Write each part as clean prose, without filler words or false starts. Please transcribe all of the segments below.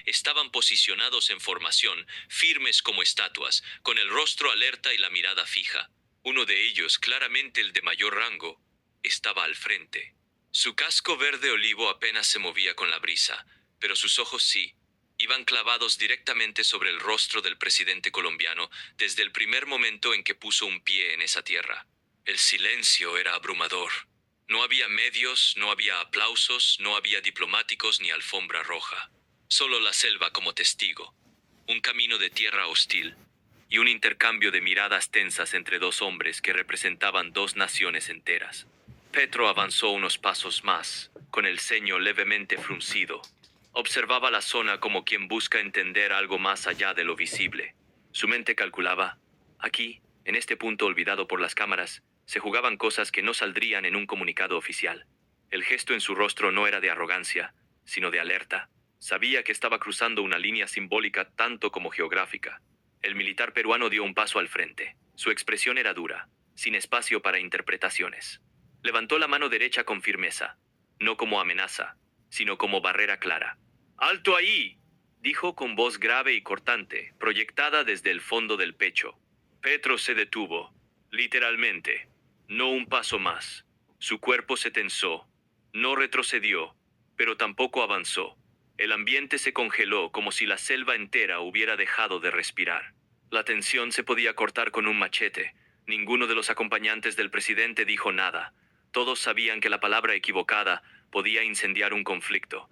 Estaban posicionados en formación, firmes como estatuas, con el rostro alerta y la mirada fija. Uno de ellos, claramente el de mayor rango, estaba al frente. Su casco verde olivo apenas se movía con la brisa, pero sus ojos sí, iban clavados directamente sobre el rostro del presidente colombiano desde el primer momento en que puso un pie en esa tierra. El silencio era abrumador. No había medios, no había aplausos, no había diplomáticos ni alfombra roja. Solo la selva como testigo, un camino de tierra hostil y un intercambio de miradas tensas entre dos hombres que representaban dos naciones enteras. Petro avanzó unos pasos más, con el ceño levemente fruncido. Observaba la zona como quien busca entender algo más allá de lo visible. Su mente calculaba: aquí, en este punto olvidado por las cámaras, se jugaban cosas que no saldrían en un comunicado oficial. El gesto en su rostro no era de arrogancia, sino de alerta. Sabía que estaba cruzando una línea simbólica tanto como geográfica. El militar peruano dio un paso al frente. Su expresión era dura, sin espacio para interpretaciones. Levantó la mano derecha con firmeza, no como amenaza, sino como barrera clara. ¡Alto ahí!, dijo con voz grave y cortante, proyectada desde el fondo del pecho. Petro se detuvo, literalmente. No un paso más. Su cuerpo se tensó. No retrocedió, pero tampoco avanzó. El ambiente se congeló como si la selva entera hubiera dejado de respirar. La tensión se podía cortar con un machete. Ninguno de los acompañantes del presidente dijo nada. Todos sabían que la palabra equivocada podía incendiar un conflicto.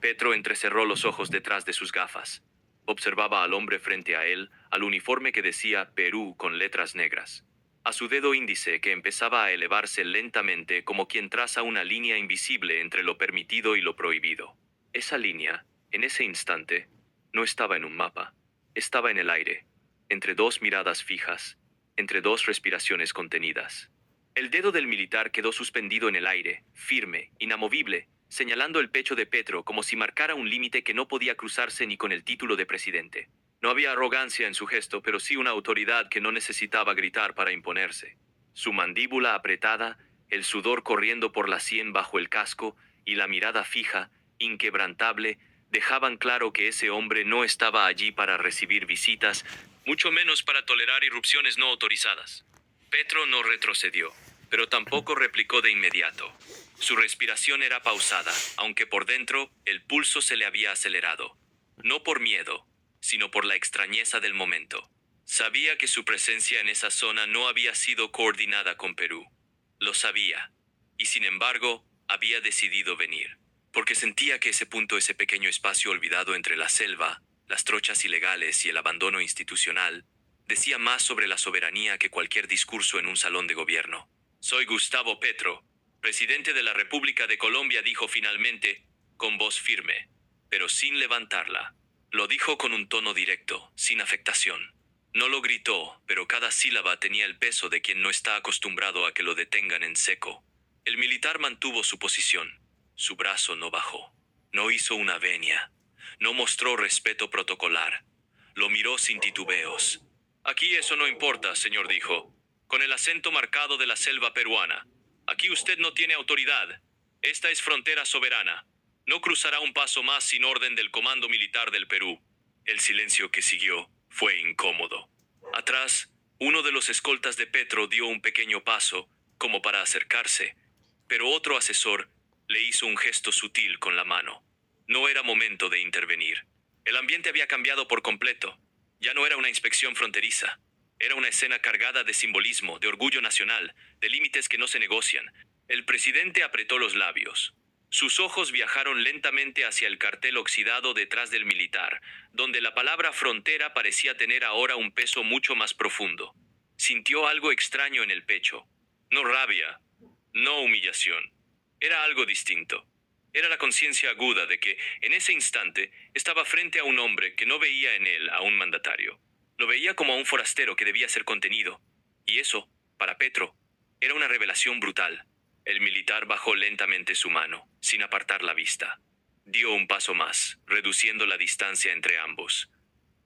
Petro entrecerró los ojos detrás de sus gafas. Observaba al hombre frente a él, al uniforme que decía Perú con letras negras. A su dedo índice, que empezaba a elevarse lentamente como quien traza una línea invisible entre lo permitido y lo prohibido. Esa línea, en ese instante, no estaba en un mapa. Estaba en el aire, entre dos miradas fijas, entre dos respiraciones contenidas. El dedo del militar quedó suspendido en el aire, firme, inamovible, señalando el pecho de Petro como si marcara un límite que no podía cruzarse ni con el título de presidente. No había arrogancia en su gesto, pero sí una autoridad que no necesitaba gritar para imponerse. Su mandíbula apretada, el sudor corriendo por la sien bajo el casco y la mirada fija, inquebrantable, dejaban claro que ese hombre no estaba allí para recibir visitas, mucho menos para tolerar irrupciones no autorizadas. Petro no retrocedió, pero tampoco replicó de inmediato. Su respiración era pausada, aunque por dentro el pulso se le había acelerado. No por miedo, sino por la extrañeza del momento. Sabía que su presencia en esa zona no había sido coordinada con Perú. Lo sabía, y sin embargo, había decidido venir. Porque sentía que ese punto, ese pequeño espacio olvidado entre la selva, las trochas ilegales y el abandono institucional, decía más sobre la soberanía que cualquier discurso en un salón de gobierno. Soy Gustavo Petro, presidente de la República de Colombia, dijo finalmente, con voz firme, pero sin levantarla. Lo dijo con un tono directo, sin afectación. No lo gritó, pero cada sílaba tenía el peso de quien no está acostumbrado a que lo detengan en seco. El militar mantuvo su posición. Su brazo no bajó. No hizo una venia. No mostró respeto protocolar. Lo miró sin titubeos. Aquí eso no importa, señor, dijo, con el acento marcado de la selva peruana. Aquí usted no tiene autoridad. Esta es frontera soberana. No cruzará un paso más sin orden del Comando Militar del Perú. El silencio que siguió fue incómodo. Atrás, uno de los escoltas de Petro dio un pequeño paso, como para acercarse, pero otro asesor le hizo un gesto sutil con la mano. No era momento de intervenir. El ambiente había cambiado por completo. Ya no era una inspección fronteriza. Era una escena cargada de simbolismo, de orgullo nacional, de límites que no se negocian. El presidente apretó los labios. Sus ojos viajaron lentamente hacia el cartel oxidado detrás del militar, donde la palabra frontera parecía tener ahora un peso mucho más profundo. Sintió algo extraño en el pecho. No rabia, no humillación. Era algo distinto. Era la conciencia aguda de que, en ese instante, estaba frente a un hombre que no veía en él a un mandatario. Lo veía como a un forastero que debía ser contenido. Y eso, para Petro, era una revelación brutal. El militar bajó lentamente su mano, sin apartar la vista. Dio un paso más, reduciendo la distancia entre ambos.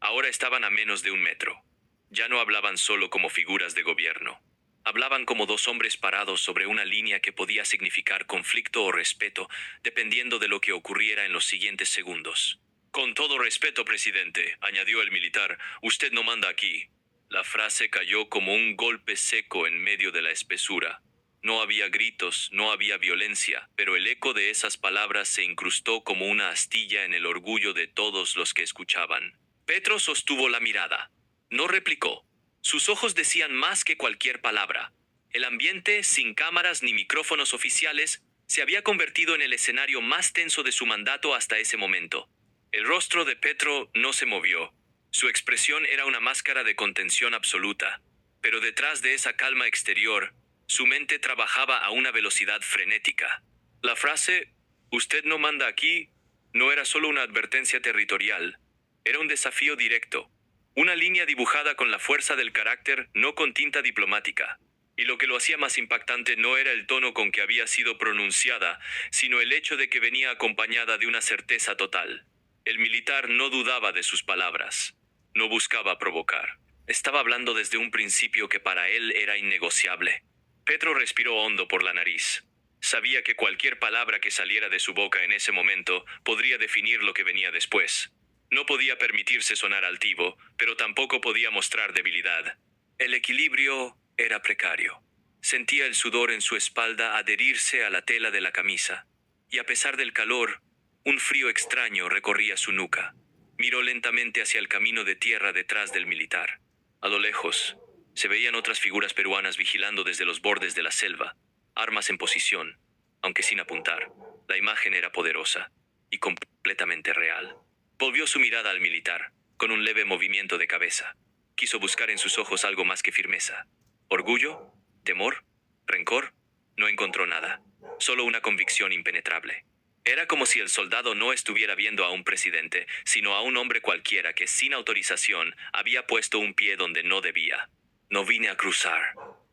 Ahora estaban a menos de 1 metro. Ya no hablaban solo como figuras de gobierno. Hablaban como dos hombres parados sobre una línea que podía significar conflicto o respeto, dependiendo de lo que ocurriera en los siguientes segundos. Con todo respeto, presidente, añadió el militar, usted no manda aquí. La frase cayó como un golpe seco en medio de la espesura. No había gritos, no había violencia, pero el eco de esas palabras se incrustó como una astilla en el orgullo de todos los que escuchaban. Petro sostuvo la mirada. No replicó. Sus ojos decían más que cualquier palabra. El ambiente, sin cámaras ni micrófonos oficiales, se había convertido en el escenario más tenso de su mandato hasta ese momento. El rostro de Petro no se movió. Su expresión era una máscara de contención absoluta. Pero detrás de esa calma exterior, su mente trabajaba a una velocidad frenética. La frase, usted no manda aquí, no era solo una advertencia territorial. Era un desafío directo. Una línea dibujada con la fuerza del carácter, no con tinta diplomática. Y lo que lo hacía más impactante no era el tono con que había sido pronunciada, sino el hecho de que venía acompañada de una certeza total. El militar no dudaba de sus palabras. No buscaba provocar. Estaba hablando desde un principio que para él era innegociable. Petro respiró hondo por la nariz. Sabía que cualquier palabra que saliera de su boca en ese momento podría definir lo que venía después. No podía permitirse sonar altivo, pero tampoco podía mostrar debilidad. El equilibrio era precario. Sentía el sudor en su espalda adherirse a la tela de la camisa, y a pesar del calor, un frío extraño recorría su nuca. Miró lentamente hacia el camino de tierra detrás del militar. A lo lejos, se veían otras figuras peruanas vigilando desde los bordes de la selva, armas en posición, aunque sin apuntar. La imagen era poderosa y completamente real. Volvió su mirada al militar, con un leve movimiento de cabeza. Quiso buscar en sus ojos algo más que firmeza. ¿Orgullo? ¿Temor? ¿Rencor? No encontró nada, solo una convicción impenetrable. Era como si el soldado no estuviera viendo a un presidente, sino a un hombre cualquiera que sin autorización había puesto un pie donde no debía. No vine a cruzar,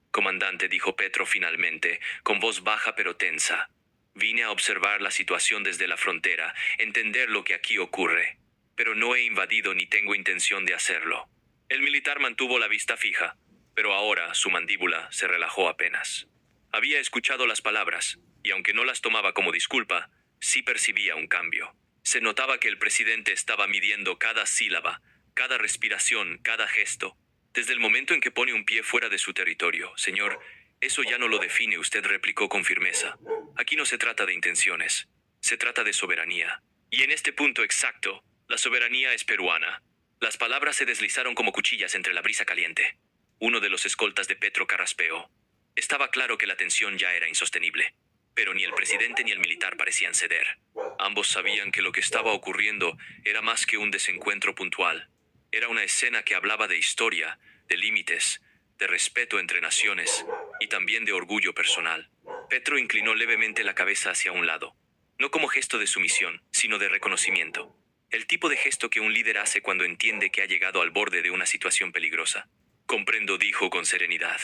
comandante, dijo Petro finalmente, con voz baja pero tensa. Vine a observar la situación desde la frontera, entender lo que aquí ocurre. Pero no he invadido ni tengo intención de hacerlo. El militar mantuvo la vista fija, pero ahora su mandíbula se relajó apenas. Había escuchado las palabras, y aunque no las tomaba como disculpa, sí percibía un cambio. Se notaba que el presidente estaba midiendo cada sílaba, cada respiración, cada gesto. Desde el momento en que pone un pie fuera de su territorio, señor, eso ya no lo define, usted replicó con firmeza. Aquí no se trata de intenciones, se trata de soberanía. Y en este punto exacto, la soberanía es peruana. Las palabras se deslizaron como cuchillas entre la brisa caliente. Uno de los escoltas de Petro carraspeó. Estaba claro que la tensión ya era insostenible. Pero ni el presidente ni el militar parecían ceder. Ambos sabían que lo que estaba ocurriendo era más que un desencuentro puntual. Era una escena que hablaba de historia, de límites, de respeto entre naciones y también de orgullo personal. Petro inclinó levemente la cabeza hacia un lado, no como gesto de sumisión, sino de reconocimiento. El tipo de gesto que un líder hace cuando entiende que ha llegado al borde de una situación peligrosa. Comprendo, dijo con serenidad,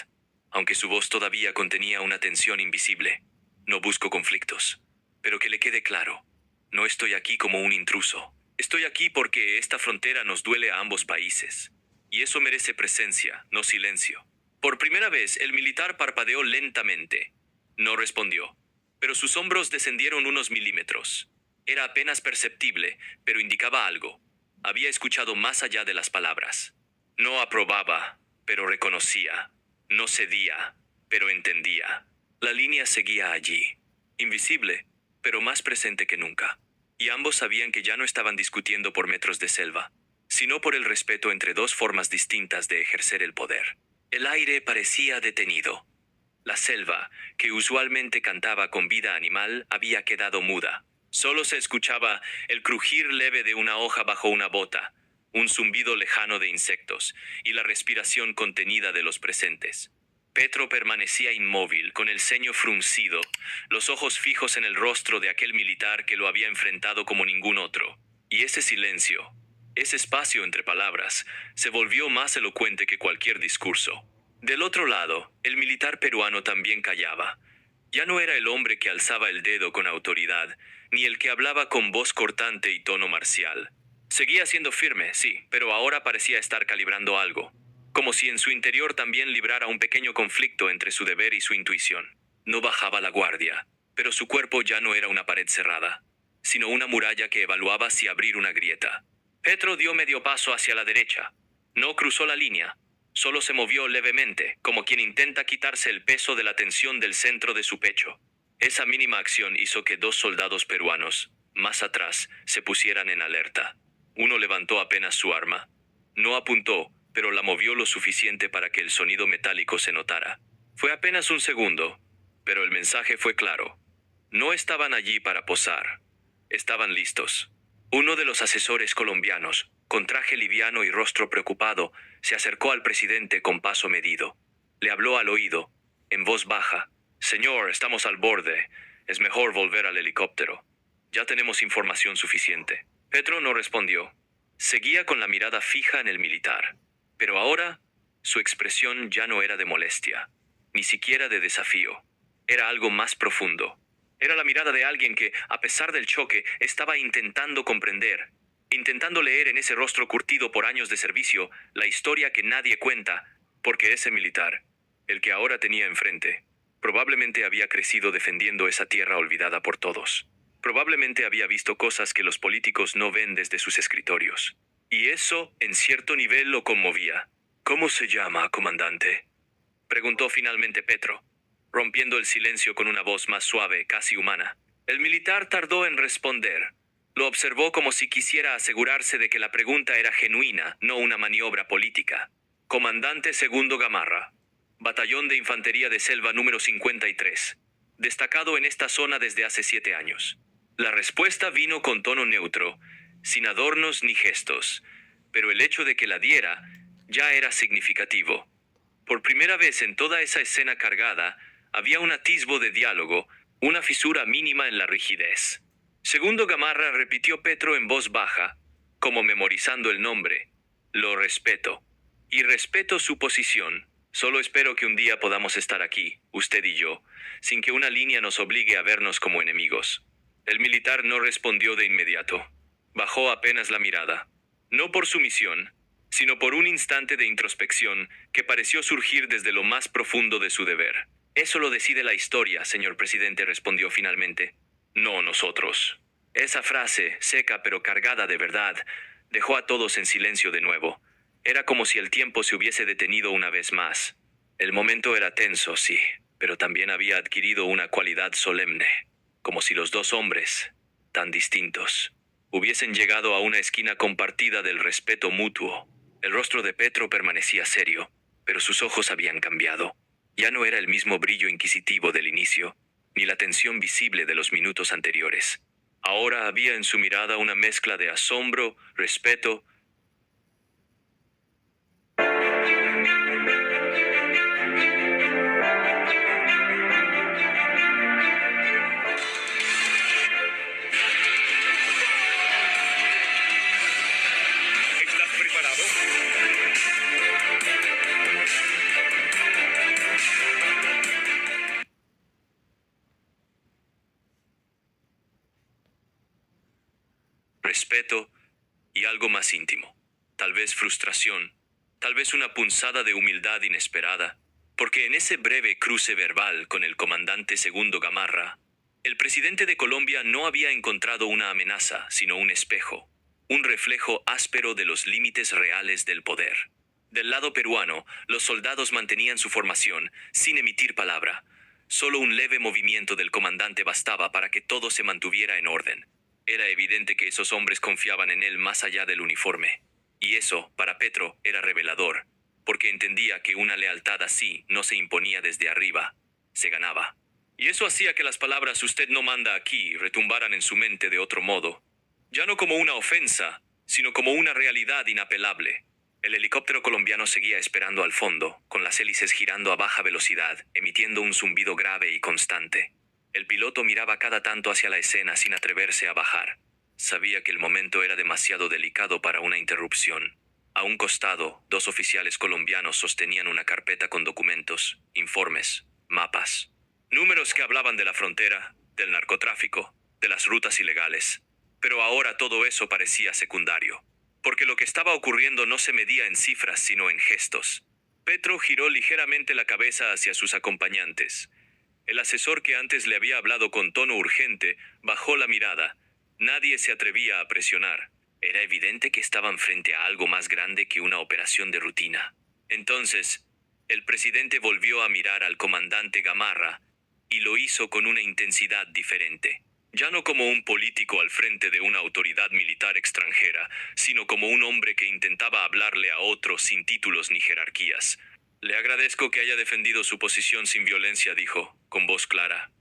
aunque su voz todavía contenía una tensión invisible. No busco conflictos, pero que le quede claro, no estoy aquí como un intruso. Estoy aquí porque esta frontera nos duele a ambos países. Y eso merece presencia, no silencio. Por primera vez, el militar parpadeó lentamente. No respondió, pero sus hombros descendieron unos milímetros. Era apenas perceptible, pero indicaba algo. Había escuchado más allá de las palabras. No aprobaba, pero reconocía. No cedía, pero entendía. La línea seguía allí, invisible, pero más presente que nunca. Y ambos sabían que ya no estaban discutiendo por metros de selva, sino por el respeto entre dos formas distintas de ejercer el poder. El aire parecía detenido. La selva, que usualmente cantaba con vida animal, había quedado muda. Solo se escuchaba el crujir leve de una hoja bajo una bota, un zumbido lejano de insectos y la respiración contenida de los presentes. Petro permanecía inmóvil, con el ceño fruncido, los ojos fijos en el rostro de aquel militar que lo había enfrentado como ningún otro. Y ese silencio, ese espacio entre palabras, se volvió más elocuente que cualquier discurso. Del otro lado, el militar peruano también callaba. Ya no era el hombre que alzaba el dedo con autoridad, ni el que hablaba con voz cortante y tono marcial. Seguía siendo firme, sí, pero ahora parecía estar calibrando algo, como si en su interior también librara un pequeño conflicto entre su deber y su intuición. No bajaba la guardia, pero su cuerpo ya no era una pared cerrada, sino una muralla que evaluaba si abrir una grieta. Petro dio medio paso hacia la derecha. No cruzó la línea, solo se movió levemente, como quien intenta quitarse el peso de la tensión del centro de su pecho. Esa mínima acción hizo que dos soldados peruanos, más atrás, se pusieran en alerta. Uno levantó apenas su arma. No apuntó, pero la movió lo suficiente para que el sonido metálico se notara. Fue apenas un segundo, pero el mensaje fue claro. No estaban allí para posar. Estaban listos. Uno de los asesores colombianos, con traje liviano y rostro preocupado, se acercó al presidente con paso medido. Le habló al oído, en voz baja. Señor, estamos al borde. Es mejor volver al helicóptero. Ya tenemos información suficiente. Petro no respondió. Seguía con la mirada fija en el militar. Pero ahora, su expresión ya no era de molestia, ni siquiera de desafío. Era algo más profundo. Era la mirada de alguien que, a pesar del choque, estaba intentando comprender, intentando leer en ese rostro curtido por años de servicio la historia que nadie cuenta, porque ese militar, el que ahora tenía enfrente, probablemente había crecido defendiendo esa tierra olvidada por todos. Probablemente había visto cosas que los políticos no ven desde sus escritorios. Y eso, en cierto nivel, lo conmovía. ¿Cómo se llama, comandante? Preguntó finalmente Petro, rompiendo el silencio con una voz más suave, casi humana. El militar tardó en responder. Lo observó como si quisiera asegurarse de que la pregunta era genuina, no una maniobra política. Comandante Segundo Gamarra. Batallón de Infantería de Selva número 53. Destacado en esta zona desde hace 7 años. La respuesta vino con tono neutro, sin adornos ni gestos, pero el hecho de que la diera ya era significativo. Por primera vez en toda esa escena cargada, había un atisbo de diálogo, una fisura mínima en la rigidez. Segundo Gamarra repitió Petro en voz baja, como memorizando el nombre. Lo respeto. Y respeto su posición. Solo espero que un día podamos estar aquí, usted y yo, sin que una línea nos obligue a vernos como enemigos. El militar no respondió de inmediato. Bajó apenas la mirada. No por sumisión, sino por un instante de introspección que pareció surgir desde lo más profundo de su deber. Eso lo decide la historia, señor presidente, respondió finalmente. No nosotros. Esa frase, seca pero cargada de verdad, dejó a todos en silencio de nuevo. Era como si el tiempo se hubiese detenido una vez más. El momento era tenso, sí, pero también había adquirido una cualidad solemne, como si los dos hombres, tan distintos, hubiesen llegado a una esquina compartida del respeto mutuo. El rostro de Petro permanecía serio, pero sus ojos habían cambiado. Ya no era el mismo brillo inquisitivo del inicio, ni la tensión visible de los minutos anteriores. Ahora había en su mirada una mezcla de asombro, respeto. ¿Estás preparado? Respeto y algo más íntimo. Tal vez frustración, tal vez una punzada de humildad inesperada, porque en ese breve cruce verbal con el comandante Segundo Gamarra, el presidente de Colombia no había encontrado una amenaza, sino un espejo, un reflejo áspero de los límites reales del poder. Del lado peruano, los soldados mantenían su formación, sin emitir palabra. Solo un leve movimiento del comandante bastaba para que todo se mantuviera en orden. Era evidente que esos hombres confiaban en él más allá del uniforme. Y eso, para Petro, era revelador, porque entendía que una lealtad así no se imponía desde arriba, se ganaba. Y eso hacía que las palabras "usted no manda aquí" retumbaran en su mente de otro modo, ya no como una ofensa, sino como una realidad inapelable. El helicóptero colombiano seguía esperando al fondo, con las hélices girando a baja velocidad, emitiendo un zumbido grave y constante. El piloto miraba cada tanto hacia la escena sin atreverse a bajar. Sabía que el momento era demasiado delicado para una interrupción. A un costado, dos oficiales colombianos sostenían una carpeta con documentos, informes, mapas. Números que hablaban de la frontera, del narcotráfico, de las rutas ilegales. Pero ahora todo eso parecía secundario, porque lo que estaba ocurriendo no se medía en cifras sino en gestos. Petro giró ligeramente la cabeza hacia sus acompañantes. El asesor que antes le había hablado con tono urgente bajó la mirada. Nadie se atrevía a presionar. Era evidente que estaban frente a algo más grande que una operación de rutina. Entonces, el presidente volvió a mirar al comandante Gamarra, y lo hizo con una intensidad diferente. Ya no como un político al frente de una autoridad militar extranjera, sino como un hombre que intentaba hablarle a otro sin títulos ni jerarquías. Le agradezco que haya defendido su posición sin violencia, dijo, con voz clara.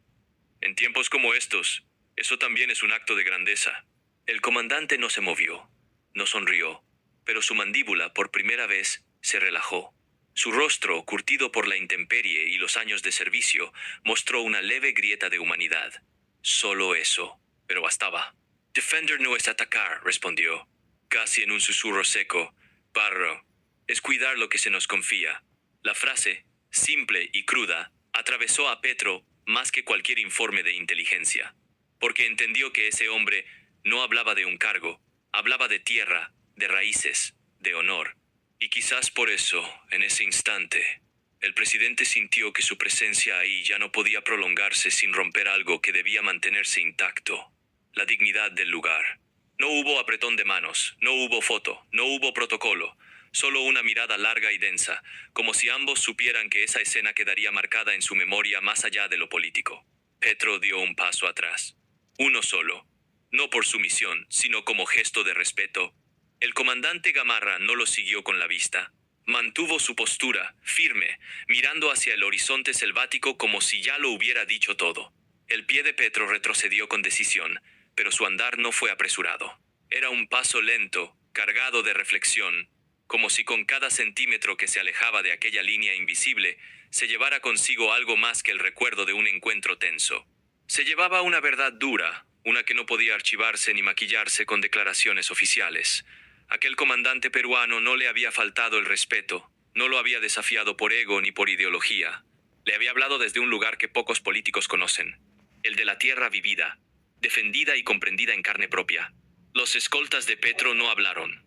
En tiempos como estos, eso también es un acto de grandeza. El comandante no se movió, no sonrió, pero su mandíbula, por primera vez, se relajó. Su rostro, curtido por la intemperie y los años de servicio, mostró una leve grieta de humanidad. Solo eso, pero bastaba. Defender no es atacar, respondió, casi en un susurro seco. Parro, es cuidar lo que se nos confía. La frase, simple y cruda, atravesó a Petro más que cualquier informe de inteligencia, porque entendió que ese hombre no hablaba de un cargo, hablaba de tierra, de raíces, de honor. Y quizás por eso, en ese instante, el presidente sintió que su presencia ahí ya no podía prolongarse sin romper algo que debía mantenerse intacto: la dignidad del lugar. No hubo apretón de manos, no hubo foto, no hubo protocolo, solo una mirada larga y densa, como si ambos supieran que esa escena quedaría marcada en su memoria más allá de lo político. Petro dio un paso atrás. Uno solo. No por sumisión, sino como gesto de respeto. El comandante Gamarra no lo siguió con la vista. Mantuvo su postura, firme, mirando hacia el horizonte selvático como si ya lo hubiera dicho todo. El pie de Petro retrocedió con decisión, pero su andar no fue apresurado. Era un paso lento, cargado de reflexión, como si con cada centímetro que se alejaba de aquella línea invisible, se llevara consigo algo más que el recuerdo de un encuentro tenso. Se llevaba una verdad dura, una que no podía archivarse ni maquillarse con declaraciones oficiales. Aquel comandante peruano no le había faltado el respeto, no lo había desafiado por ego ni por ideología. Le había hablado desde un lugar que pocos políticos conocen, el de la tierra vivida, defendida y comprendida en carne propia. Los escoltas de Petro no hablaron.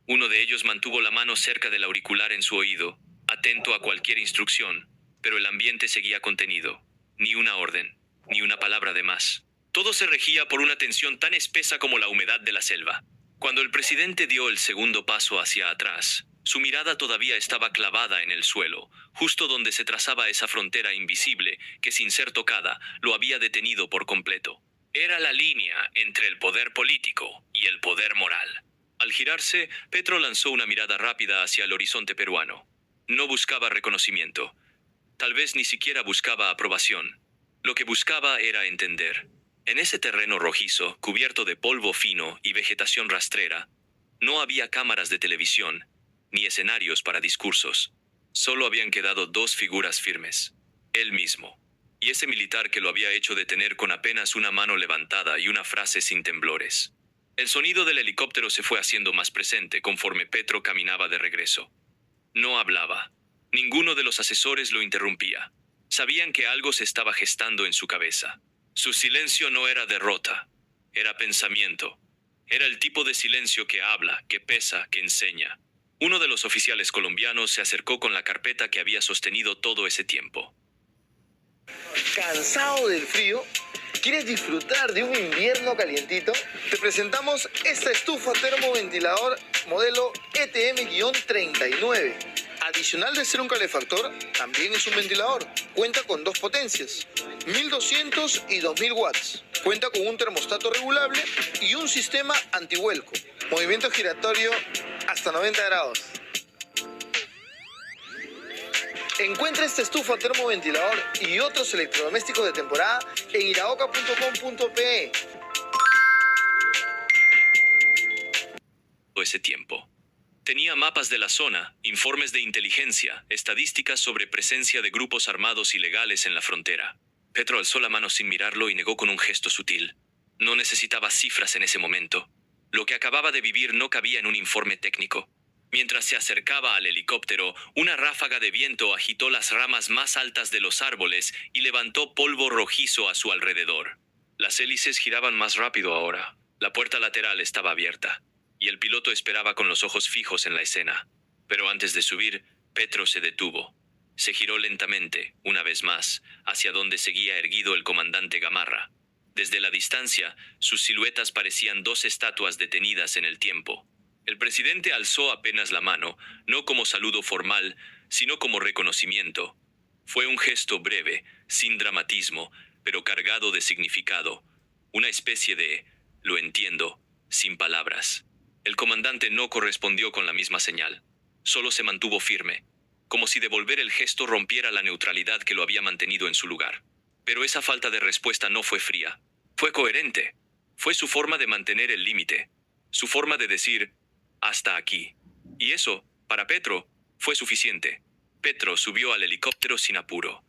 Uno de ellos mantuvo la mano cerca del auricular en su oído, atento a cualquier instrucción, pero el ambiente seguía contenido. Ni una orden, ni una palabra de más. Todo se regía por una tensión tan espesa como la humedad de la selva. Cuando el presidente dio el segundo paso hacia atrás, su mirada todavía estaba clavada en el suelo, justo donde se trazaba esa frontera invisible que, sin ser tocada, lo había detenido por completo. Era la línea entre el poder político y el poder moral. Al girarse, Petro lanzó una mirada rápida hacia el horizonte peruano. No buscaba reconocimiento. Tal vez ni siquiera buscaba aprobación. Lo que buscaba era entender. En ese terreno rojizo, cubierto de polvo fino y vegetación rastrera, no había cámaras de televisión, ni escenarios para discursos. Solo habían quedado dos figuras firmes. Él mismo. Y ese militar que lo había hecho detener con apenas una mano levantada y una frase sin temblores. El sonido del helicóptero se fue haciendo más presente conforme Petro caminaba de regreso. No hablaba. Ninguno de los asesores lo interrumpía. Sabían que algo se estaba gestando en su cabeza. Su silencio no era derrota, era pensamiento. Era el tipo de silencio que habla, que pesa, que enseña. Uno de los oficiales colombianos se acercó con la carpeta que había sostenido todo ese tiempo. ¿Cansado del frío? ¿Quieres disfrutar de un invierno calientito? Te presentamos esta estufa termoventilador modelo ETM-39. Adicional de ser un calefactor, también es un ventilador. Cuenta con dos potencias, 1200 y 2000 watts. Cuenta con un termostato regulable y un sistema antivuelco. Movimiento giratorio hasta 90 grados. Encuentra esta estufa termoventilador y otros electrodomésticos de temporada en iraoka.com.pe. Ese tiempo. Tenía mapas de la zona, informes de inteligencia, estadísticas sobre presencia de grupos armados ilegales en la frontera. Petro alzó la mano sin mirarlo y negó con un gesto sutil. No necesitaba cifras en ese momento. Lo que acababa de vivir no cabía en un informe técnico. Mientras se acercaba al helicóptero, una ráfaga de viento agitó las ramas más altas de los árboles y levantó polvo rojizo a su alrededor. Las hélices giraban más rápido ahora. La puerta lateral estaba abierta, y el piloto esperaba con los ojos fijos en la escena. Pero antes de subir, Petro se detuvo. Se giró lentamente, una vez más, hacia donde seguía erguido el comandante Gamarra. Desde la distancia, sus siluetas parecían dos estatuas detenidas en el tiempo. El presidente alzó apenas la mano, no como saludo formal, sino como reconocimiento. Fue un gesto breve, sin dramatismo, pero cargado de significado. Una especie de «lo entiendo», sin palabras. El comandante no correspondió con la misma señal. Solo se mantuvo firme, como si devolver el gesto rompiera la neutralidad que lo había mantenido en su lugar. Pero esa falta de respuesta no fue fría. Fue coherente. Fue su forma de mantener el límite. Su forma de decir «hasta aquí». Y eso, para Petro, fue suficiente. Petro subió al helicóptero sin apuro.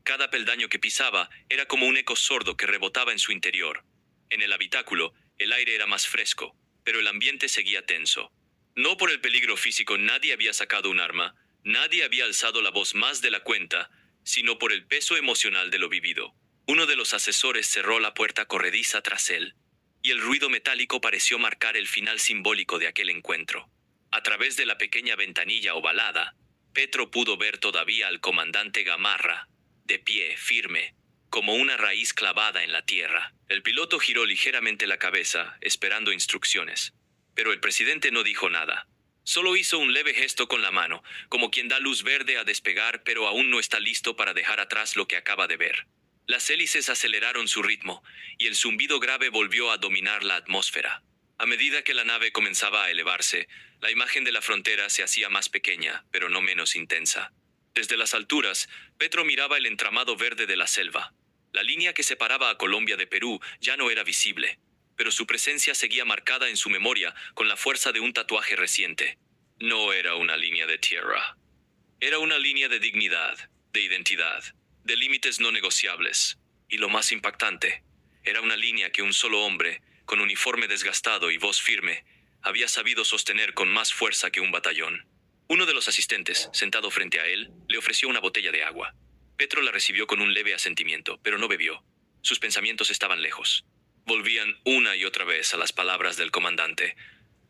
Cada peldaño que pisaba era como un eco sordo que rebotaba en su interior. En el habitáculo, el aire era más fresco, pero el ambiente seguía tenso. No por el peligro físico, nadie había sacado un arma, nadie había alzado la voz más de la cuenta, sino por el peso emocional de lo vivido. Uno de los asesores cerró la puerta corrediza tras él, y el ruido metálico pareció marcar el final simbólico de aquel encuentro. A través de la pequeña ventanilla ovalada, Petro pudo ver todavía al comandante Gamarra, de pie, firme, como una raíz clavada en la tierra. El piloto giró ligeramente la cabeza, esperando instrucciones. Pero el presidente no dijo nada. Solo hizo un leve gesto con la mano, como quien da luz verde a despegar, pero aún no está listo para dejar atrás lo que acaba de ver. Las hélices aceleraron su ritmo, y el zumbido grave volvió a dominar la atmósfera. A medida que la nave comenzaba a elevarse, la imagen de la frontera se hacía más pequeña, pero no menos intensa. Desde las alturas, Petro miraba el entramado verde de la selva. La línea que separaba a Colombia de Perú ya no era visible, pero su presencia seguía marcada en su memoria con la fuerza de un tatuaje reciente. No era una línea de tierra. Era una línea de dignidad, de identidad, de límites no negociables. Y lo más impactante, era una línea que un solo hombre, con uniforme desgastado y voz firme, había sabido sostener con más fuerza que un batallón. Uno de los asistentes, sentado frente a él, le ofreció una botella de agua. Petro la recibió con un leve asentimiento, pero no bebió. Sus pensamientos estaban lejos. Volvían una y otra vez a las palabras del comandante.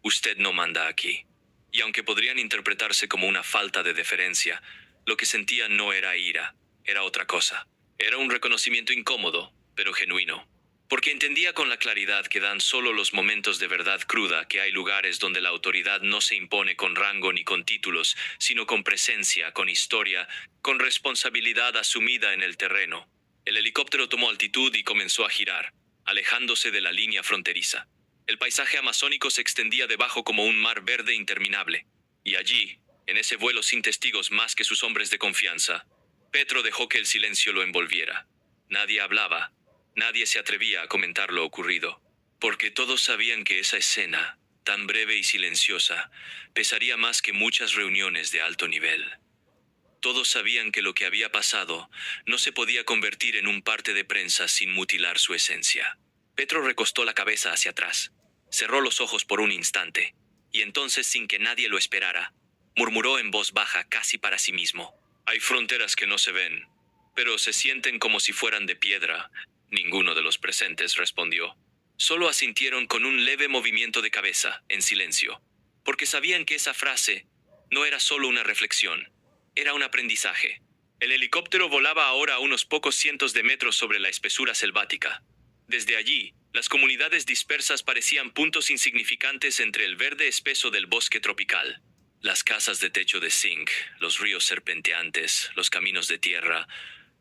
«Usted no manda aquí». Y aunque podrían interpretarse como una falta de deferencia, lo que sentía no era ira, era otra cosa. Era un reconocimiento incómodo, pero genuino. Porque entendía con la claridad que dan solo los momentos de verdad cruda que hay lugares donde la autoridad no se impone con rango ni con títulos, sino con presencia, con historia, con responsabilidad asumida en el terreno. El helicóptero tomó altitud y comenzó a girar, alejándose de la línea fronteriza. El paisaje amazónico se extendía debajo como un mar verde interminable. Y allí, en ese vuelo sin testigos más que sus hombres de confianza, Petro dejó que el silencio lo envolviera. Nadie hablaba. Nadie se atrevía a comentar lo ocurrido, porque todos sabían que esa escena, tan breve y silenciosa, pesaría más que muchas reuniones de alto nivel. Todos sabían que lo que había pasado no se podía convertir en un parte de prensa sin mutilar su esencia. Petro recostó la cabeza hacia atrás, cerró los ojos por un instante, y entonces, sin que nadie lo esperara, murmuró en voz baja casi para sí mismo. «Hay fronteras que no se ven, pero se sienten como si fueran de piedra». Ninguno de los presentes respondió. Solo asintieron con un leve movimiento de cabeza, en silencio, porque sabían que esa frase no era solo una reflexión, era un aprendizaje. El helicóptero volaba ahora a unos pocos cientos de metros sobre la espesura selvática. Desde allí, las comunidades dispersas parecían puntos insignificantes entre el verde espeso del bosque tropical. Las casas de techo de zinc, los ríos serpenteantes, los caminos de tierra,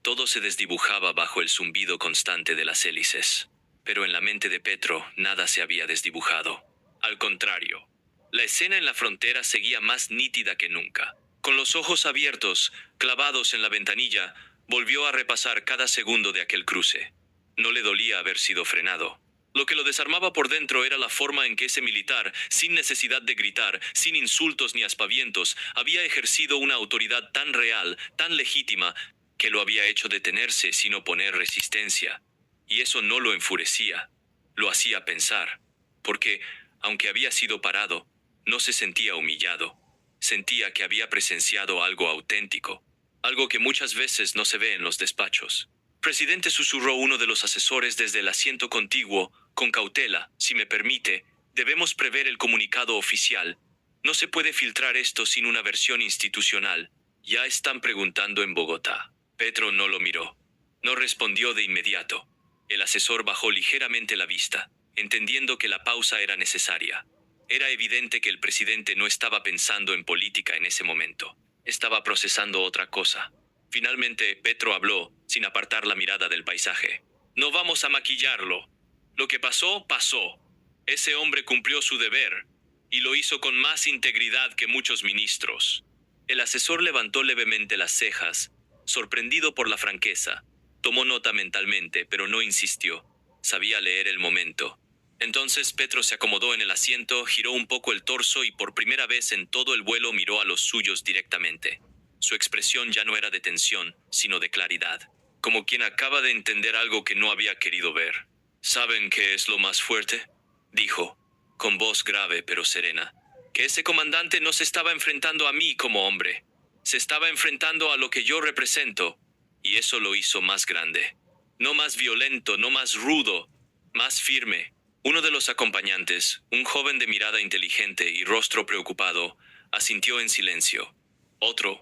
todo se desdibujaba bajo el zumbido constante de las hélices. Pero en la mente de Petro nada se había desdibujado. Al contrario, la escena en la frontera seguía más nítida que nunca. Con los ojos abiertos, clavados en la ventanilla, volvió a repasar cada segundo de aquel cruce. No le dolía haber sido frenado. Lo que lo desarmaba por dentro era la forma en que ese militar, sin necesidad de gritar, sin insultos ni aspavientos, había ejercido una autoridad tan real, tan legítima, que lo había hecho detenerse sin oponer resistencia. Y eso no lo enfurecía, lo hacía pensar, porque, aunque había sido parado, no se sentía humillado. Sentía que había presenciado algo auténtico, algo que muchas veces no se ve en los despachos. Presidente, susurró uno de los asesores desde el asiento contiguo, con cautela, si me permite, debemos prever el comunicado oficial. No se puede filtrar esto sin una versión institucional. Ya están preguntando en Bogotá. Petro no lo miró. No respondió de inmediato. El asesor bajó ligeramente la vista, entendiendo que la pausa era necesaria. Era evidente que el presidente no estaba pensando en política en ese momento. Estaba procesando otra cosa. Finalmente, Petro habló, sin apartar la mirada del paisaje. No vamos a maquillarlo. Lo que pasó, pasó. Ese hombre cumplió su deber, y lo hizo con más integridad que muchos ministros. El asesor levantó levemente las cejas, sorprendido por la franqueza. Tomó nota mentalmente, pero no insistió. Sabía leer el momento. Entonces Petro se acomodó en el asiento, giró un poco el torso y por primera vez en todo el vuelo miró a los suyos directamente. Su expresión ya no era de tensión, sino de claridad, como quien acaba de entender algo que no había querido ver. ¿Saben qué es lo más fuerte?, dijo, con voz grave pero serena. Que ese comandante no se estaba enfrentando a mí como hombre. Se estaba enfrentando a lo que yo represento, y eso lo hizo más grande. No más violento, no más rudo, más firme. Uno de los acompañantes, un joven de mirada inteligente y rostro preocupado, asintió en silencio. Otro,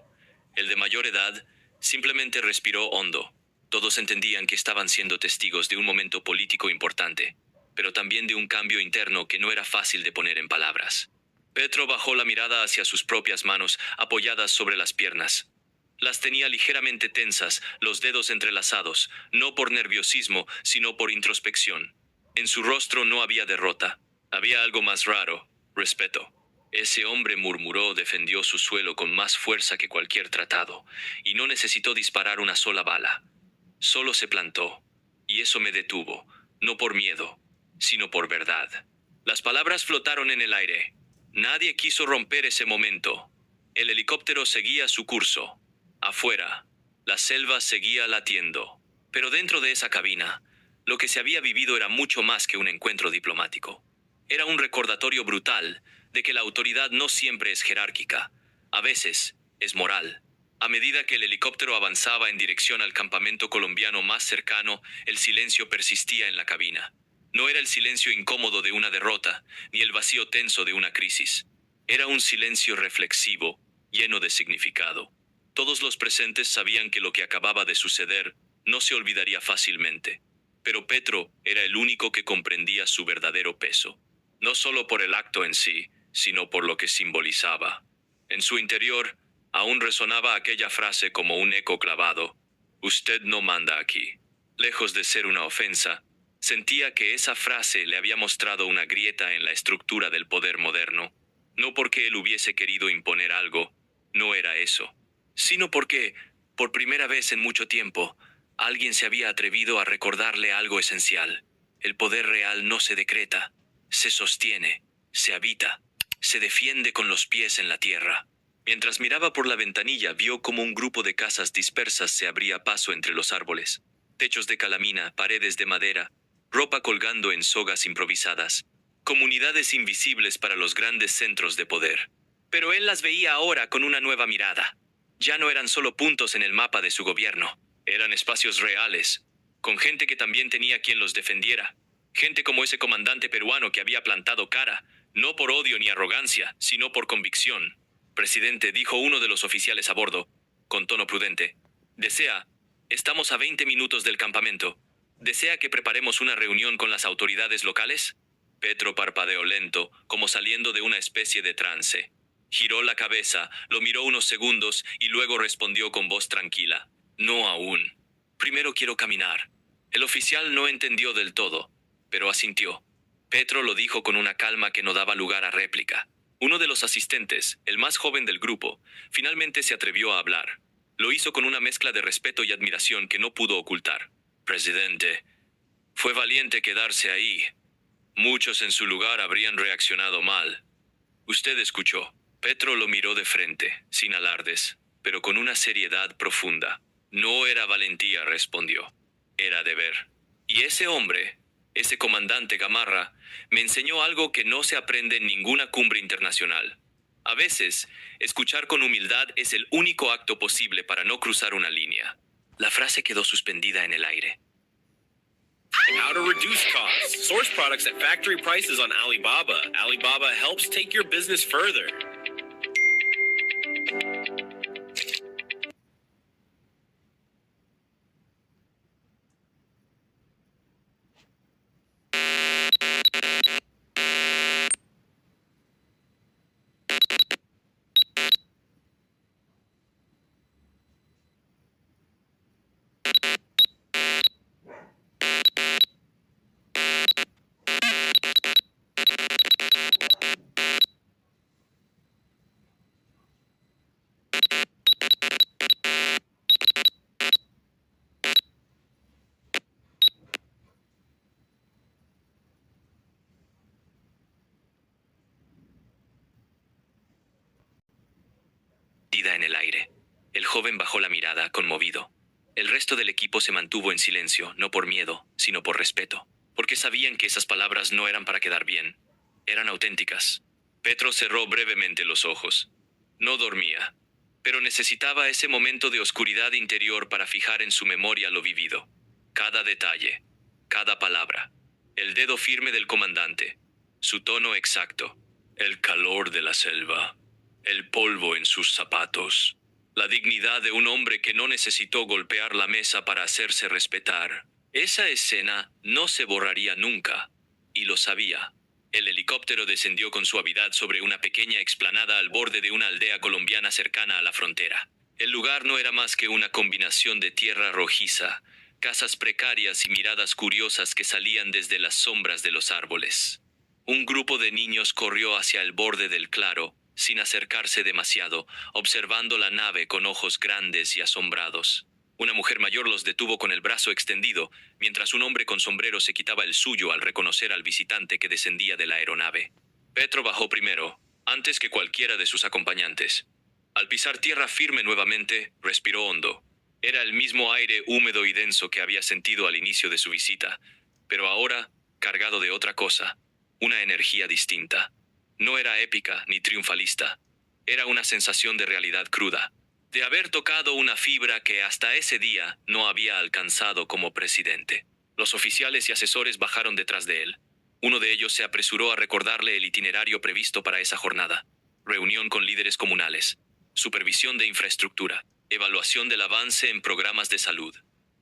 el de mayor edad, simplemente respiró hondo. Todos entendían que estaban siendo testigos de un momento político importante, pero también de un cambio interno que no era fácil de poner en palabras. Petro bajó la mirada hacia sus propias manos, apoyadas sobre las piernas. Las tenía ligeramente tensas, los dedos entrelazados, no por nerviosismo, sino por introspección. En su rostro no había derrota. Había algo más raro: respeto. Ese hombre, murmuró, defendió su suelo con más fuerza que cualquier tratado, y no necesitó disparar una sola bala. Solo se plantó, y eso me detuvo, no por miedo, sino por verdad. Las palabras flotaron en el aire. Nadie quiso romper ese momento. El helicóptero seguía su curso. Afuera, la selva seguía latiendo. Pero dentro de esa cabina, lo que se había vivido era mucho más que un encuentro diplomático. Era un recordatorio brutal de que la autoridad no siempre es jerárquica. A veces, es moral. A medida que el helicóptero avanzaba en dirección al campamento colombiano más cercano, el silencio persistía en la cabina. No era el silencio incómodo de una derrota, ni el vacío tenso de una crisis. Era un silencio reflexivo, lleno de significado. Todos los presentes sabían que lo que acababa de suceder no se olvidaría fácilmente. Pero Petro era el único que comprendía su verdadero peso. No solo por el acto en sí, sino por lo que simbolizaba. En su interior, aún resonaba aquella frase como un eco clavado: «Usted no manda aquí». Lejos de ser una ofensa, sentía que esa frase le había mostrado una grieta en la estructura del poder moderno. No porque él hubiese querido imponer algo, no era eso, sino porque, por primera vez en mucho tiempo, alguien se había atrevido a recordarle algo esencial. El poder real no se decreta, se sostiene, se habita, se defiende con los pies en la tierra. Mientras miraba por la ventanilla, vio como un grupo de casas dispersas se abría paso entre los árboles. Techos de calamina, paredes de madera, ropa colgando en sogas improvisadas. Comunidades invisibles para los grandes centros de poder. Pero él las veía ahora con una nueva mirada. Ya no eran solo puntos en el mapa de su gobierno. Eran espacios reales, con gente que también tenía quien los defendiera. Gente como ese comandante peruano que había plantado cara, no por odio ni arrogancia, sino por convicción. «Presidente», dijo uno de los oficiales a bordo, con tono prudente, «estamos a 20 minutos del campamento. ¿Desea que preparemos una reunión con las autoridades locales?» Petro parpadeó lento, como saliendo de una especie de trance. Giró la cabeza, lo miró unos segundos y luego respondió con voz tranquila: «No aún. Primero quiero caminar». El oficial no entendió del todo, pero asintió. Petro lo dijo con una calma que no daba lugar a réplica. Uno de los asistentes, el más joven del grupo, finalmente se atrevió a hablar. Lo hizo con una mezcla de respeto y admiración que no pudo ocultar. «Presidente, fue valiente quedarse ahí. Muchos en su lugar habrían reaccionado mal. Usted escuchó». Petro lo miró de frente, sin alardes, pero con una seriedad profunda. «No era valentía», respondió. «Era deber. Y ese hombre, ese comandante Gamarra, me enseñó algo que no se aprende en ninguna cumbre internacional. A veces, escuchar con humildad es el único acto posible para no cruzar una línea. La frase quedó suspendida en el aire. How to reduce costs. Source products at factory prices on Alibaba. Alibaba helps take your business further. En el aire. El joven bajó la mirada, conmovido. El resto del equipo se mantuvo en silencio, no por miedo, sino por respeto, porque sabían que esas palabras no eran para quedar bien, eran auténticas. Petro cerró brevemente los ojos. No dormía, pero necesitaba ese momento de oscuridad interior para fijar en su memoria lo vivido. Cada detalle, cada palabra, el dedo firme del comandante, su tono exacto, el calor de la selva, el polvo en sus zapatos, la dignidad de un hombre que no necesitó golpear la mesa para hacerse respetar. Esa escena no se borraría nunca, y lo sabía. El helicóptero descendió con suavidad sobre una pequeña explanada al borde de una aldea colombiana cercana a la frontera. El lugar no era más que una combinación de tierra rojiza, casas precarias y miradas curiosas que salían desde las sombras de los árboles. Un grupo de niños corrió hacia el borde del claro, sin acercarse demasiado, observando la nave con ojos grandes y asombrados. Una mujer mayor los detuvo con el brazo extendido, mientras un hombre con sombrero se quitaba el suyo al reconocer al visitante que descendía de la aeronave. Petro bajó primero, antes que cualquiera de sus acompañantes. Al pisar tierra firme nuevamente, respiró hondo. Era el mismo aire húmedo y denso que había sentido al inicio de su visita, pero ahora, cargado de otra cosa, una energía distinta. No era épica ni triunfalista. Era una sensación de realidad cruda, de haber tocado una fibra que hasta ese día no había alcanzado como presidente. Los oficiales y asesores bajaron detrás de él. Uno de ellos se apresuró a recordarle el itinerario previsto para esa jornada. Reunión con líderes comunales, supervisión de infraestructura, evaluación del avance en programas de salud.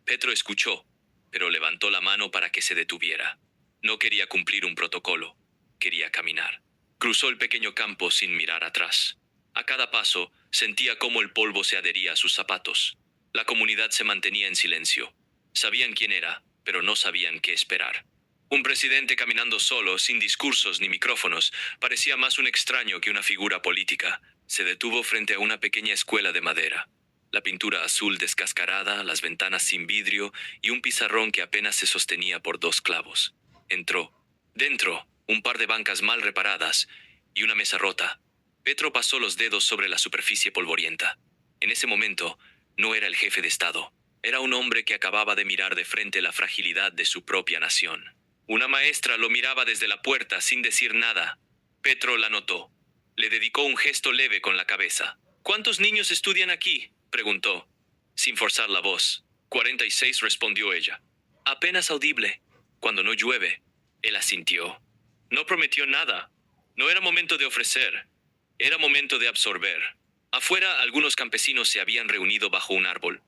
Petro escuchó, pero levantó la mano para que se detuviera. No quería cumplir un protocolo, quería caminar. Cruzó el pequeño campo sin mirar atrás. A cada paso, sentía cómo el polvo se adhería a sus zapatos. La comunidad se mantenía en silencio. Sabían quién era, pero no sabían qué esperar. Un presidente caminando solo, sin discursos ni micrófonos, parecía más un extraño que una figura política. Se detuvo frente a una pequeña escuela de madera. La pintura azul descascarada, las ventanas sin vidrio y un pizarrón que apenas se sostenía por 2 clavos. Entró. Dentro, un par de bancas mal reparadas y una mesa rota. Petro pasó los dedos sobre la superficie polvorienta. En ese momento, no era el jefe de Estado. Era un hombre que acababa de mirar de frente la fragilidad de su propia nación. Una maestra lo miraba desde la puerta sin decir nada. Petro la notó. Le dedicó un gesto leve con la cabeza. ¿Cuántos niños estudian aquí?, preguntó, sin forzar la voz. 46, respondió ella. Apenas audible. Cuando no llueve. Él asintió. No prometió nada. No era momento de ofrecer. Era momento de absorber. Afuera, algunos campesinos se habían reunido bajo un árbol.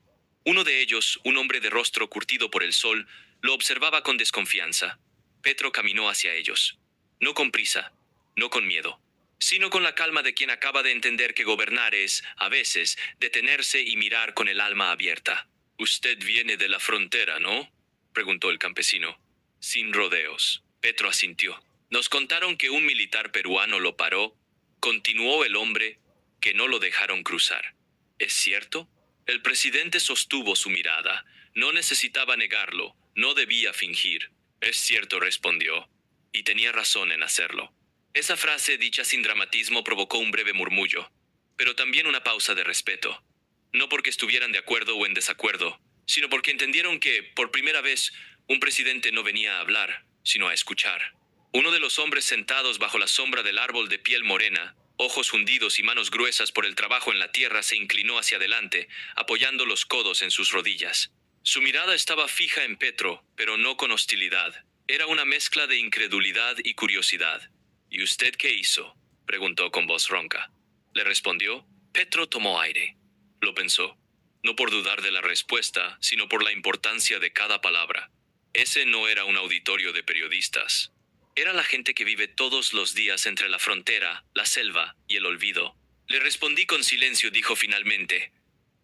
Uno de ellos, un hombre de rostro curtido por el sol, lo observaba con desconfianza. Petro caminó hacia ellos. No con prisa, no con miedo, sino con la calma de quien acaba de entender que gobernar es, a veces, detenerse y mirar con el alma abierta. «Usted viene de la frontera, ¿no?», preguntó el campesino. Sin rodeos. Petro asintió. «Nos contaron que un militar peruano lo paró», continuó el hombre, «que no lo dejaron cruzar. ¿Es cierto?». El presidente sostuvo su mirada. No necesitaba negarlo, no debía fingir. «Es cierto», respondió, y tenía razón en hacerlo. Esa frase, dicha sin dramatismo, provocó un breve murmullo, pero también una pausa de respeto. No porque estuvieran de acuerdo o en desacuerdo, sino porque entendieron que, por primera vez, un presidente no venía a hablar, sino a escuchar. Uno de los hombres sentados bajo la sombra del árbol de piel morena ojos hundidos y manos gruesas por el trabajo en la tierra, se inclinó hacia adelante, apoyando los codos en sus rodillas. Su mirada estaba fija en Petro, pero no con hostilidad. Era una mezcla de incredulidad y curiosidad. ¿Y usted qué hizo?, preguntó con voz ronca. Le respondió. Petro tomó aire. Lo pensó, no por dudar de la respuesta, sino por la importancia de cada palabra. Ese no era un auditorio de periodistas. Era la gente que vive todos los días entre la frontera, la selva y el olvido. Le respondí con silencio, dijo finalmente,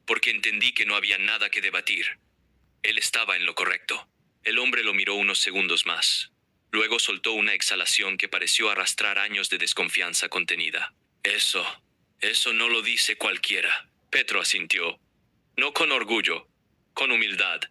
porque entendí que no había nada que debatir. Él estaba en lo correcto. El hombre lo miró unos segundos más. Luego soltó una exhalación que pareció arrastrar años de desconfianza contenida. Eso no lo dice cualquiera. Petro asintió. No con orgullo, con humildad.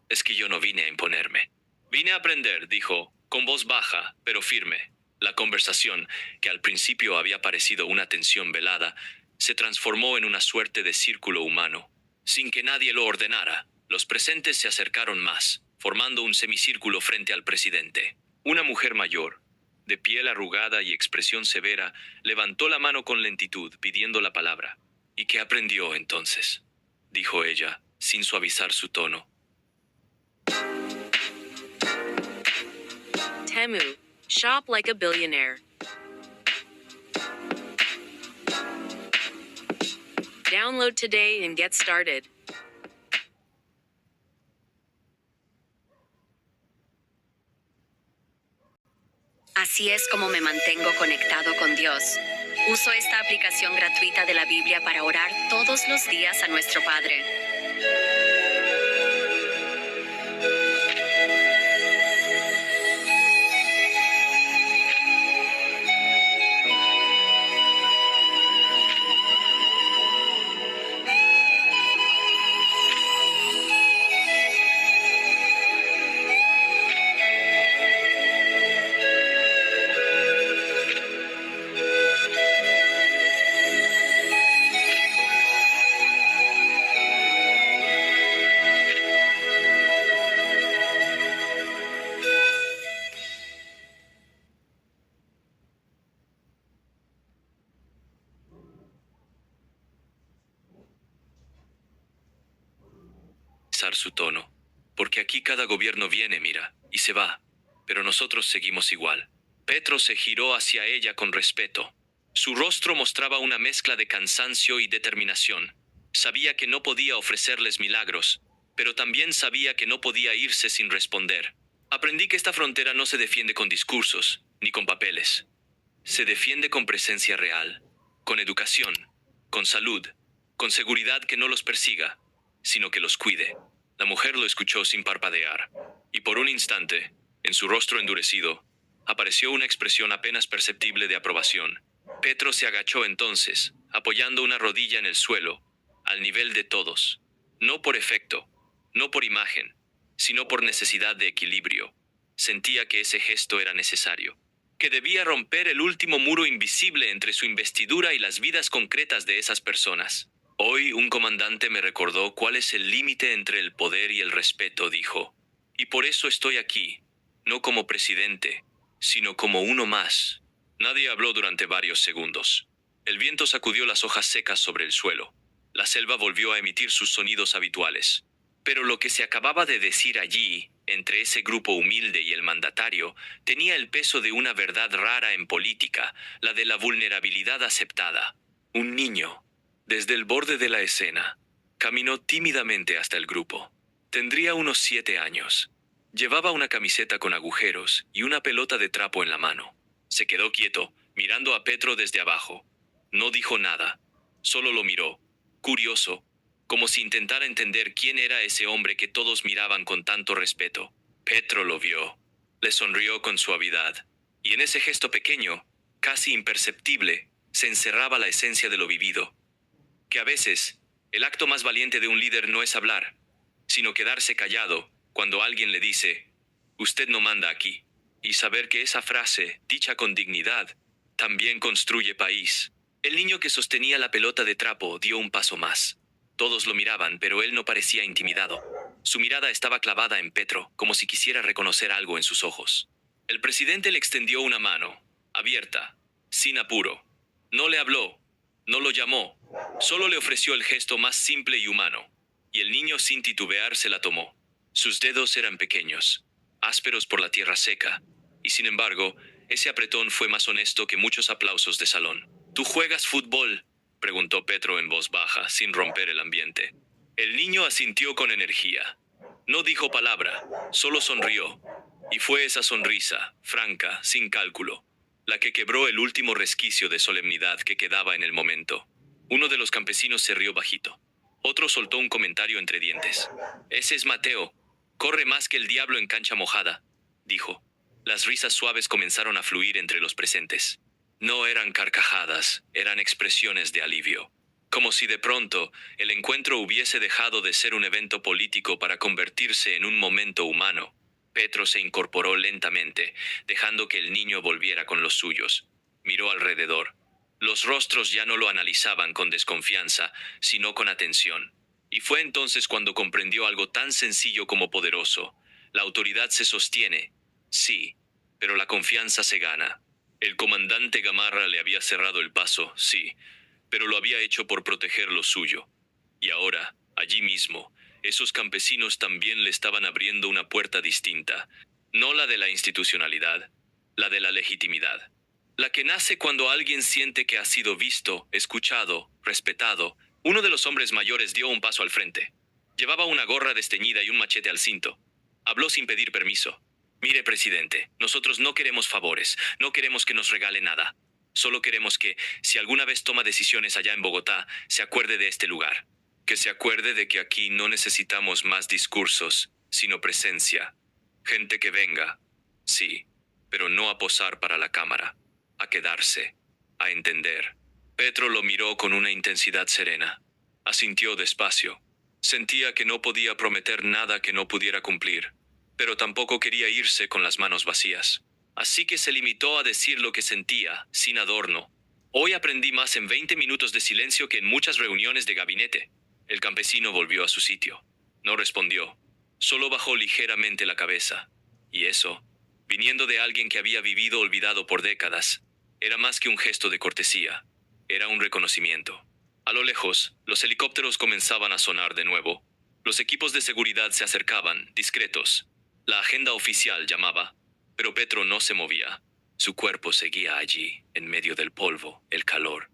Es que yo no vine a imponerme. Vine a aprender, dijo, con voz baja, pero firme. La conversación, que al principio había parecido una tensión velada, se transformó en una suerte de círculo humano. Sin que nadie lo ordenara, los presentes se acercaron más, formando un semicírculo frente al presidente. Una mujer mayor, de piel arrugada y expresión severa, levantó la mano con lentitud, pidiendo la palabra. ¿Y qué aprendió entonces?, dijo ella, sin suavizar su tono. Temu. Shop like a billionaire. Download today and get started. Así es como me mantengo conectado con Dios. Uso esta aplicación gratuita de la Biblia para orar todos los días a nuestro Padre. Su tono. Porque aquí cada gobierno viene, mira, y se va. Pero nosotros seguimos igual. Petro se giró hacia ella con respeto. Su rostro mostraba una mezcla de cansancio y determinación. Sabía que no podía ofrecerles milagros, pero también sabía que no podía irse sin responder. Aprendí que esta frontera no se defiende con discursos, ni con papeles. Se defiende con presencia real, con educación, con salud, con seguridad que no los persiga, sino que los cuide. La mujer lo escuchó sin parpadear, y por un instante, en su rostro endurecido, apareció una expresión apenas perceptible de aprobación. Petro se agachó entonces, apoyando una rodilla en el suelo, al nivel de todos. No por efecto, no por imagen, sino por necesidad de equilibrio. Sentía que ese gesto era necesario, que debía romper el último muro invisible entre su investidura y las vidas concretas de esas personas. Hoy un comandante me recordó cuál es el límite entre el poder y el respeto, dijo. Y por eso estoy aquí, no como presidente, sino como uno más. Nadie habló durante varios segundos. El viento sacudió las hojas secas sobre el suelo. La selva volvió a emitir sus sonidos habituales. Pero lo que se acababa de decir allí, entre ese grupo humilde y el mandatario, tenía el peso de una verdad rara en política, la de la vulnerabilidad aceptada. Un niño, desde el borde de la escena, caminó tímidamente hasta el grupo. Tendría unos 7 años. Llevaba una camiseta con agujeros y una pelota de trapo en la mano. Se quedó quieto, mirando a Petro desde abajo. No dijo nada, solo lo miró, curioso, como si intentara entender quién era ese hombre que todos miraban con tanto respeto. Petro lo vio. Le sonrió con suavidad. Y en ese gesto pequeño, casi imperceptible, se encerraba la esencia de lo vivido. Que a veces, el acto más valiente de un líder no es hablar, sino quedarse callado cuando alguien le dice, «Usted no manda aquí». Y saber que esa frase, dicha con dignidad, también construye país. El niño que sostenía la pelota de trapo dio un paso más. Todos lo miraban, pero él no parecía intimidado. Su mirada estaba clavada en Petro, como si quisiera reconocer algo en sus ojos. El presidente le extendió una mano, abierta, sin apuro. No le habló, no lo llamó, solo le ofreció el gesto más simple y humano, y el niño sin titubear se la tomó. Sus dedos eran pequeños, ásperos por la tierra seca, y sin embargo, ese apretón fue más honesto que muchos aplausos de salón. ¿Tú juegas fútbol?, preguntó Petro en voz baja, sin romper el ambiente. El niño asintió con energía. No dijo palabra, solo sonrió. Y fue esa sonrisa, franca, sin cálculo, la que quebró el último resquicio de solemnidad que quedaba en el momento. Uno de los campesinos se rió bajito. Otro soltó un comentario entre dientes. Ese es Mateo. Corre más que el diablo en cancha mojada, dijo. Las risas suaves comenzaron a fluir entre los presentes. No eran carcajadas, eran expresiones de alivio. Como si de pronto el encuentro hubiese dejado de ser un evento político para convertirse en un momento humano. Petro se incorporó lentamente, dejando que el niño volviera con los suyos. Miró alrededor. Los rostros ya no lo analizaban con desconfianza, sino con atención. Y fue entonces cuando comprendió algo tan sencillo como poderoso. La autoridad se sostiene, sí, pero la confianza se gana. El comandante Gamarra le había cerrado el paso, sí, pero lo había hecho por proteger lo suyo. Y ahora, allí mismo, esos campesinos también le estaban abriendo una puerta distinta, no la de la institucionalidad, la de la legitimidad. La que nace cuando alguien siente que ha sido visto, escuchado, respetado. Uno de los hombres mayores dio un paso al frente. Llevaba una gorra desteñida y un machete al cinto. Habló sin pedir permiso. Mire, presidente, nosotros no queremos favores, no queremos que nos regale nada. Solo queremos que, si alguna vez toma decisiones allá en Bogotá, se acuerde de este lugar. Que se acuerde de que aquí no necesitamos más discursos, sino presencia. Gente que venga, sí, pero no a posar para la cámara, a quedarse, a entender. Petro lo miró con una intensidad serena. Asintió despacio. Sentía que no podía prometer nada que no pudiera cumplir, pero tampoco quería irse con las manos vacías. Así que se limitó a decir lo que sentía, sin adorno. Hoy aprendí más en 20 minutos de silencio que en muchas reuniones de gabinete. El campesino volvió a su sitio. No respondió. Solo bajó ligeramente la cabeza. Y eso, viniendo de alguien que había vivido olvidado por décadas, era más que un gesto de cortesía. Era un reconocimiento. A lo lejos, los helicópteros comenzaban a sonar de nuevo. Los equipos de seguridad se acercaban, discretos. La agenda oficial llamaba, pero Petro no se movía. Su cuerpo seguía allí, en medio del polvo, el calor.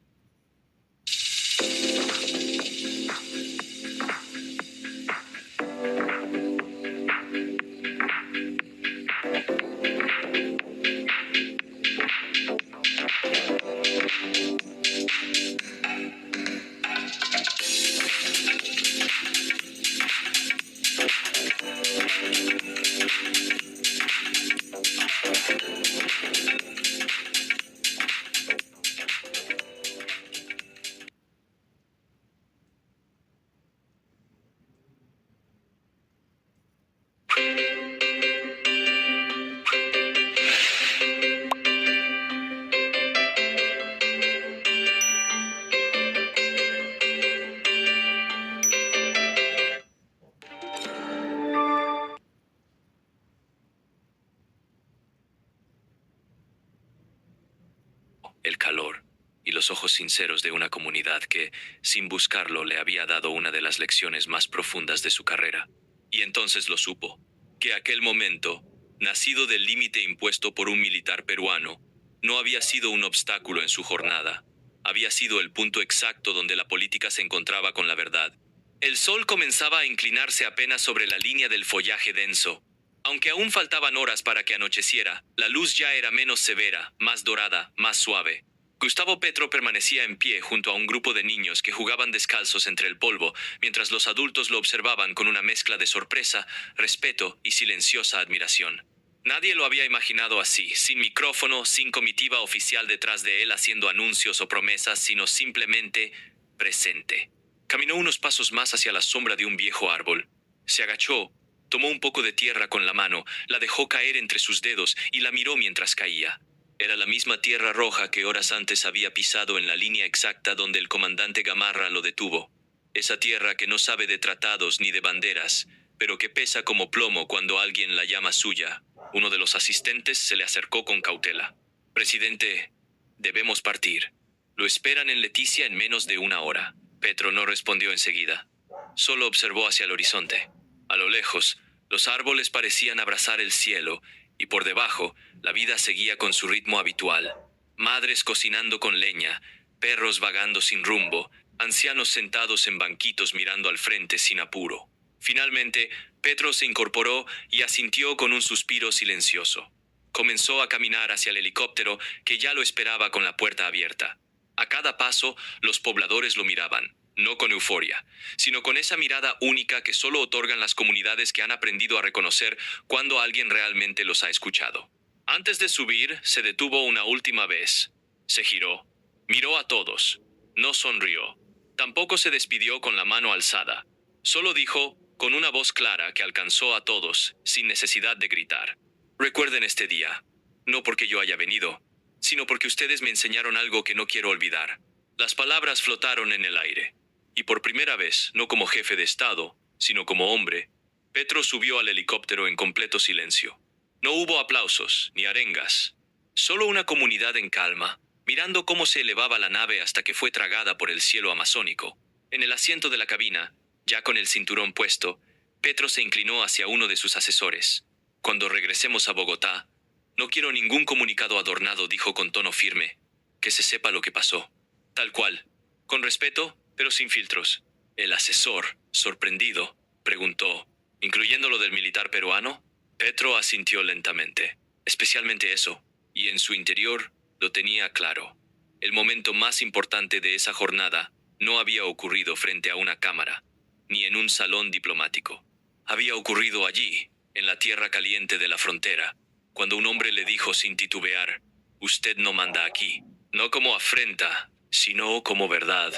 El calor y los ojos sinceros de una comunidad que, sin buscarlo, le había dado una de las lecciones más profundas de su carrera. Y entonces lo supo, que aquel momento, nacido del límite impuesto por un militar peruano, no había sido un obstáculo en su jornada. Había sido el punto exacto donde la política se encontraba con la verdad. El sol comenzaba a inclinarse apenas sobre la línea del follaje denso. Aunque aún faltaban horas para que anocheciera, la luz ya era menos severa, más dorada, más suave. Gustavo Petro permanecía en pie junto a un grupo de niños que jugaban descalzos entre el polvo, mientras los adultos lo observaban con una mezcla de sorpresa, respeto y silenciosa admiración. Nadie lo había imaginado así, sin micrófono, sin comitiva oficial detrás de él haciendo anuncios o promesas, sino simplemente presente. Caminó unos pasos más hacia la sombra de un viejo árbol. Se agachó. Tomó un poco de tierra con la mano, la dejó caer entre sus dedos y la miró mientras caía. Era la misma tierra roja que horas antes había pisado en la línea exacta donde el comandante Gamarra lo detuvo. Esa tierra que no sabe de tratados ni de banderas, pero que pesa como plomo cuando alguien la llama suya. Uno de los asistentes se le acercó con cautela. «Presidente, debemos partir». Lo esperan en Leticia en menos de una hora. Petro no respondió enseguida. Solo observó hacia el horizonte. A lo lejos, los árboles parecían abrazar el cielo, y por debajo, la vida seguía con su ritmo habitual. Madres cocinando con leña, perros vagando sin rumbo, ancianos sentados en banquitos mirando al frente sin apuro. Finalmente, Petro se incorporó y asintió con un suspiro silencioso. Comenzó a caminar hacia el helicóptero que ya lo esperaba con la puerta abierta. A cada paso, los pobladores lo miraban, no con euforia, sino con esa mirada única que solo otorgan las comunidades que han aprendido a reconocer cuando alguien realmente los ha escuchado. Antes de subir, se detuvo una última vez. Se giró, miró a todos. No sonrió. Tampoco se despidió con la mano alzada. Solo dijo, con una voz clara que alcanzó a todos, sin necesidad de gritar: recuerden este día, no porque yo haya venido, sino porque ustedes me enseñaron algo que no quiero olvidar. Las palabras flotaron en el aire. Y por primera vez, no como jefe de Estado, sino como hombre, Petro subió al helicóptero en completo silencio. No hubo aplausos, ni arengas. Solo una comunidad en calma, mirando cómo se elevaba la nave hasta que fue tragada por el cielo amazónico. En el asiento de la cabina, ya con el cinturón puesto, Petro se inclinó hacia uno de sus asesores. Cuando regresemos a Bogotá, no quiero ningún comunicado adornado, dijo con tono firme. Que se sepa lo que pasó. Tal cual. Con respeto, pero sin filtros. El asesor, sorprendido, preguntó: ¿incluyendo lo del militar peruano? Petro asintió lentamente. Especialmente eso. Y en su interior, lo tenía claro. El momento más importante de esa jornada no había ocurrido frente a una cámara, ni en un salón diplomático. Había ocurrido allí, en la tierra caliente de la frontera, cuando un hombre le dijo sin titubear: usted no manda aquí. No como afrenta, sino como verdad.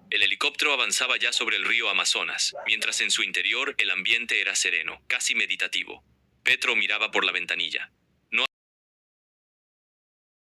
El helicóptero avanzaba ya sobre el río Amazonas, mientras en su interior el ambiente era sereno, casi meditativo. Petro miraba por la ventanilla.